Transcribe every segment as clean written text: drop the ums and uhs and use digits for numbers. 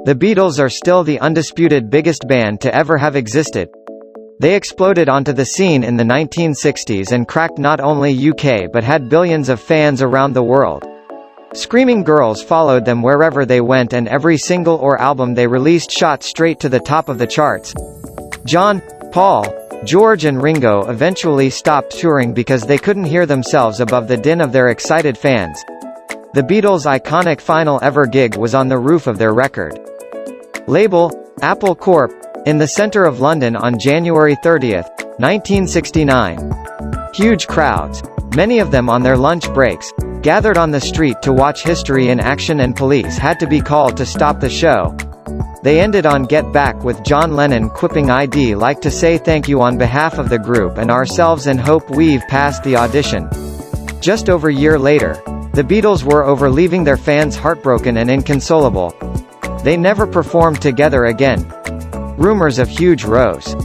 The Beatles are still the undisputed biggest band to ever have existed. They exploded onto the scene in the 1960s and cracked not only UK but had billions of fans around the world. Screaming girls followed them wherever they went, and every single or album they released shot straight to the top of the charts. John, Paul, George and Ringo eventually stopped touring because they couldn't hear themselves above the din of their excited fans. The Beatles' iconic final ever gig was on the roof of their record label, Apple Corp., in the centre of London on January 30, 1969. Huge crowds, many of them on their lunch breaks, gathered on the street to watch history in action, and police had to be called to stop the show. They ended on Get Back with John Lennon quipping, "I'd like to say thank you on behalf of the group and ourselves and hope we've passed the audition." Just over a year later, the Beatles were over, leaving their fans heartbroken and inconsolable. They never performed together again. Rumors of huge rows,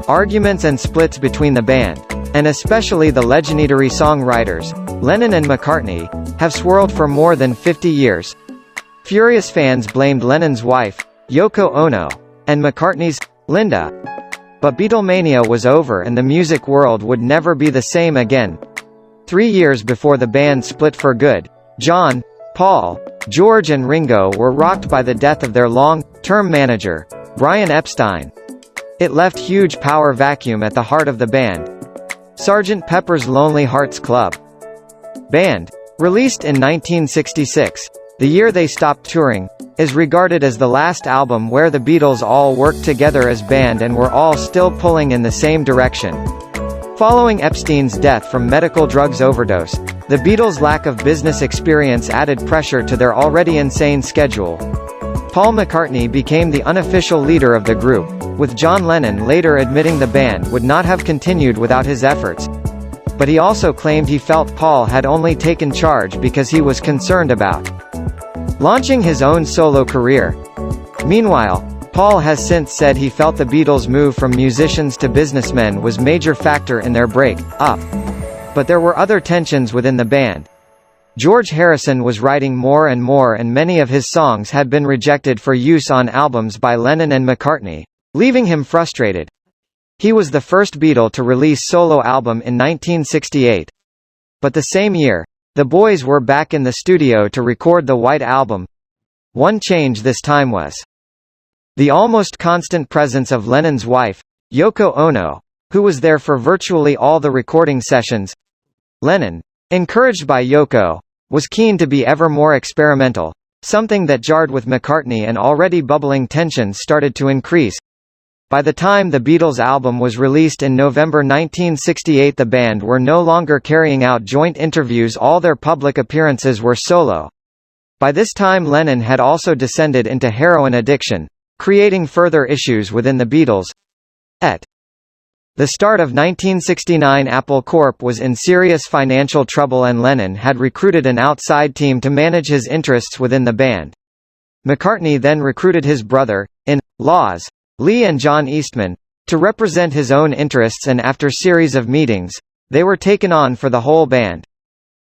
arguments and splits between the band, and especially the legendary songwriters, Lennon and McCartney, have swirled for more than 50 years. Furious fans blamed Lennon's wife, Yoko Ono, and McCartney's, Linda. But Beatlemania was over and the music world would never be the same again. 3 years before the band split for good, John, Paul, George and Ringo were rocked by the death of their long-term manager, Brian Epstein. It left huge power vacuum at the heart of the band. Sgt. Pepper's Lonely Hearts Club Band, released in 1966, the year they stopped touring, is regarded as the last album where the Beatles all worked together as band and were all still pulling in the same direction. Following Epstein's death from medical drugs overdose, the Beatles' lack of business experience added pressure to their already insane schedule. Paul McCartney became the unofficial leader of the group, with John Lennon later admitting the band would not have continued without his efforts. But he also claimed he felt Paul had only taken charge because he was concerned about launching his own solo career. Meanwhile, Paul has since said he felt the Beatles' move from musicians to businessmen was major factor in their break-up. But there were other tensions within the band. George Harrison was writing more and more, and many of his songs had been rejected for use on albums by Lennon and McCartney, leaving him frustrated. He was the first Beatle to release solo album in 1968. But the same year, the boys were back in the studio to record the White Album. One change this time was the almost constant presence of Lennon's wife, Yoko Ono, who was there for virtually all the recording sessions. Lennon, encouraged by Yoko, was keen to be ever more experimental, something that jarred with McCartney, and already bubbling tensions started to increase. By the time the Beatles' album was released in November 1968, the band were no longer carrying out joint interviews, all their public appearances were solo. By this time Lennon had also descended into heroin addiction, creating further issues within the Beatles. At the start of 1969, Apple Corp. Was in serious financial trouble and Lennon had recruited an outside team to manage his interests within the band. McCartney then recruited his brother-in-laws, Lee and John Eastman, to represent his own interests, and after series of meetings, they were taken on for the whole band.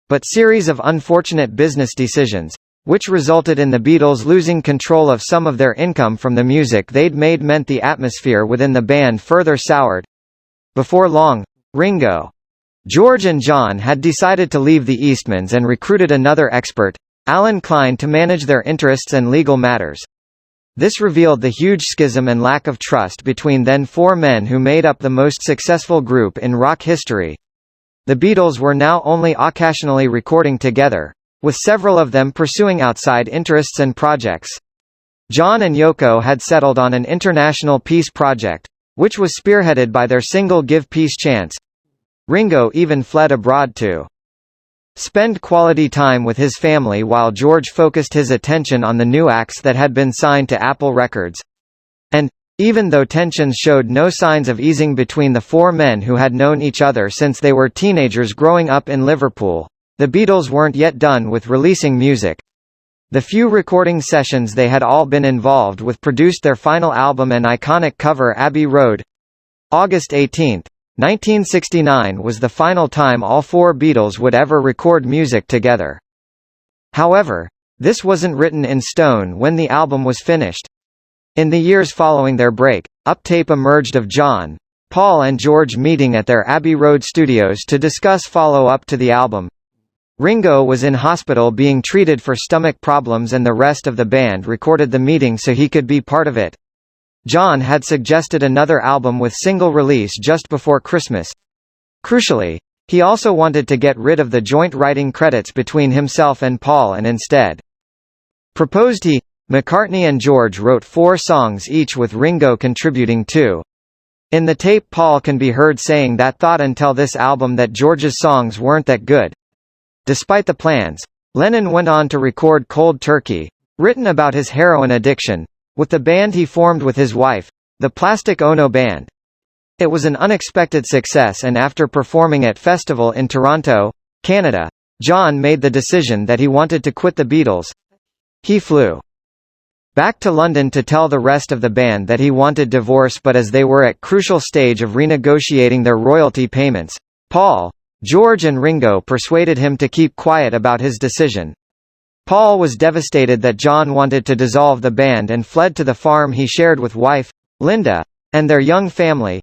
But series of unfortunate business decisions, which resulted in the Beatles losing control of some of their income from the music they'd made, meant the atmosphere within the band further soured. Before long, Ringo, George and John had decided to leave the Eastmans and recruited another expert, Alan Klein, to manage their interests and legal matters. This revealed the huge schism and lack of trust between then four men who made up the most successful group in rock history. The Beatles were now only occasionally recording together, with several of them pursuing outside interests and projects. John and Yoko had settled on an international peace project, which was spearheaded by their single Give Peace Chance. Ringo even fled abroad to spend quality time with his family, while George focused his attention on the new acts that had been signed to Apple Records. And, even though tensions showed no signs of easing between the four men who had known each other since they were teenagers growing up in Liverpool, the Beatles weren't yet done with releasing music. The few recording sessions they had all been involved with produced their final album and iconic cover, Abbey Road. August 18, 1969 was the final time all four Beatles would ever record music together. However, this wasn't written in stone when the album was finished. In the years following their break, uptape emerged of John, Paul and George meeting at their Abbey Road studios to discuss follow-up to the album. Ringo was in hospital being treated for stomach problems and the rest of the band recorded the meeting so he could be part of it. John had suggested another album with single release just before Christmas. Crucially, he also wanted to get rid of the joint writing credits between himself and Paul and instead proposed McCartney and George wrote 4 songs each with Ringo contributing 2. In the tape Paul can be heard saying that thought until this album that George's songs weren't that good. Despite the plans, Lennon went on to record Cold Turkey, written about his heroin addiction, with the band he formed with his wife, the Plastic Ono Band. It was an unexpected success and after performing at festival in Toronto, Canada, John made the decision that he wanted to quit the Beatles. He flew back to London to tell the rest of the band that he wanted divorce but as they were at crucial stage of renegotiating their royalty payments, Paul, George and Ringo persuaded him to keep quiet about his decision. Paul was devastated that John wanted to dissolve the band and fled to the farm he shared with wife, Linda, and their young family.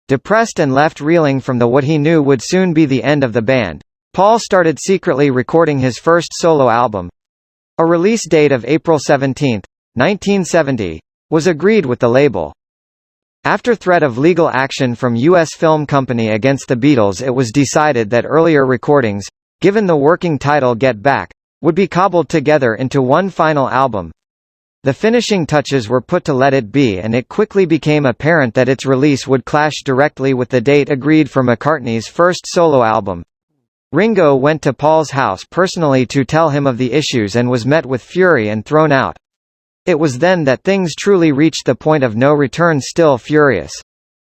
Depressed and left reeling from what he knew would soon be the end of the band, Paul started secretly recording his first solo album. A release date of April 17, 1970, was agreed with the label. After threat of legal action from U.S. film company against the Beatles, it was decided that earlier recordings, given the working title Get Back, would be cobbled together into one final album. The finishing touches were put to Let It Be and it quickly became apparent that its release would clash directly with the date agreed for McCartney's first solo album. Ringo went to Paul's house personally to tell him of the issues and was met with fury and thrown out. It was then that things truly reached the point of no return. Still furious,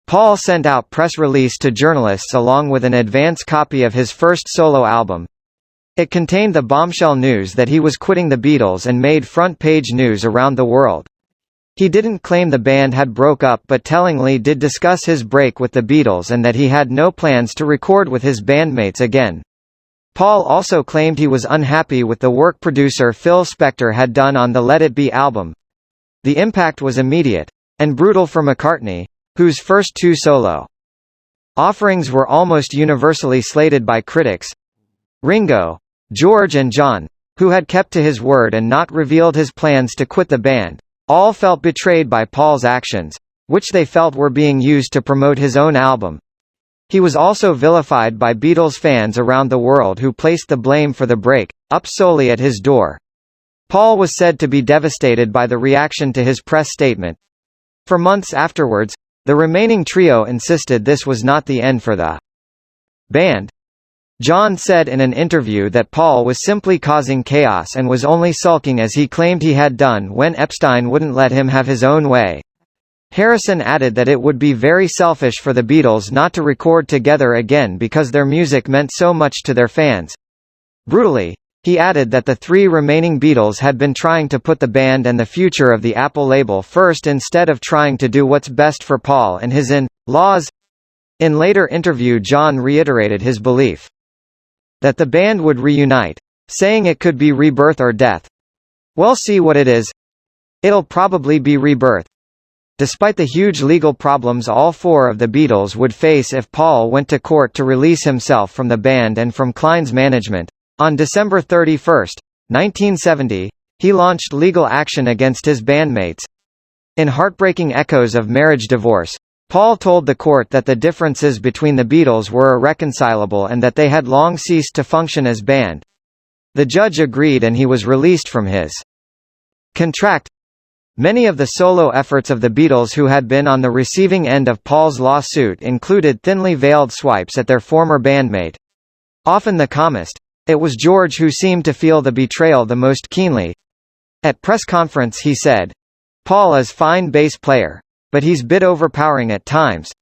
Paul sent out press release to journalists along with an advance copy of his first solo album. It contained the bombshell news that he was quitting the Beatles and made front-page news around the world. He didn't claim the band had broke up but tellingly did discuss his break with the Beatles and that he had no plans to record with his bandmates again. Paul also claimed he was unhappy with the work producer Phil Spector had done on the Let It Be album. The impact was immediate and brutal for McCartney, whose first 2 solo offerings were almost universally slated by critics. Ringo, George and John, who had kept to his word and not revealed his plans to quit the band, all felt betrayed by Paul's actions, which they felt were being used to promote his own album. He was also vilified by Beatles fans around the world who placed the blame for the break-up solely at his door. Paul was said to be devastated by the reaction to his press statement. For months afterwards, the remaining trio insisted this was not the end for the band. John said in an interview that Paul was simply causing chaos and was only sulking as he claimed he had done when Epstein wouldn't let him have his own way. Harrison added that it would be very selfish for the Beatles not to record together again because their music meant so much to their fans. Brutally, he added that the 3 remaining Beatles had been trying to put the band and the future of the Apple label first instead of trying to do what's best for Paul and his in-laws. In later interview, John reiterated his belief that the band would reunite, saying it could be rebirth or death. "We'll see what it is. It'll probably be rebirth." Despite the huge legal problems all 4 of the Beatles would face if Paul went to court to release himself from the band and from Klein's management, on December 31, 1970, he launched legal action against his bandmates. In heartbreaking echoes of marriage divorce, Paul told the court that the differences between the Beatles were irreconcilable and that they had long ceased to function as band. The judge agreed and he was released from his contract. Many of the solo efforts of the Beatles who had been on the receiving end of Paul's lawsuit included thinly veiled swipes at their former bandmate. Often the calmest, it was George who seemed to feel the betrayal the most keenly. At press conference he said, "Paul is fine bass player, but he's bit overpowering at times.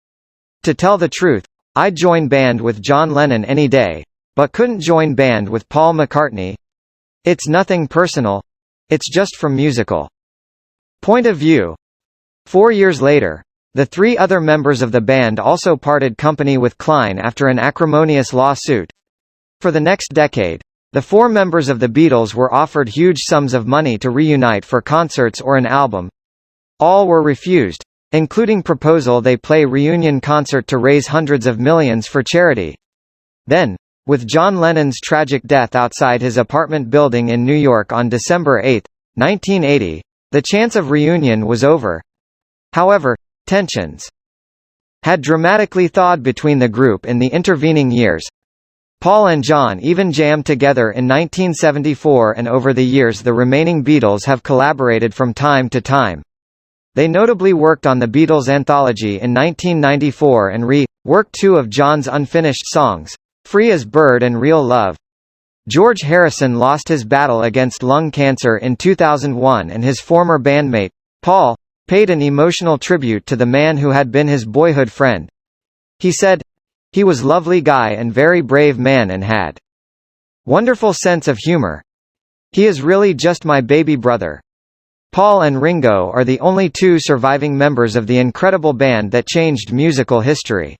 To tell the truth, I'd join band with John Lennon any day, but couldn't join band with Paul McCartney. It's nothing personal. It's just from musical point of view." 4 years later, the 3 other members of the band also parted company with Klein after an acrimonious lawsuit. For the next decade, the 4 members of the Beatles were offered huge sums of money to reunite for concerts or an album. All were refused, including proposal they play reunion concert to raise hundreds of millions for charity. Then, with John Lennon's tragic death outside his apartment building in New York on December 8, 1980, the chance of reunion was over. However, tensions had dramatically thawed between the group in the intervening years. Paul and John even jammed together in 1974, and over the years the remaining Beatles have collaborated from time to time. They notably worked on the Beatles anthology in 1994 and re-worked two of John's unfinished songs, Free as Bird and Real Love. George Harrison lost his battle against lung cancer in 2001, and his former bandmate, Paul, paid an emotional tribute to the man who had been his boyhood friend. He said, "He was lovely guy and very brave man and had wonderful sense of humor. He is really just my baby brother." Paul and Ringo are the only two surviving members of the incredible band that changed musical history.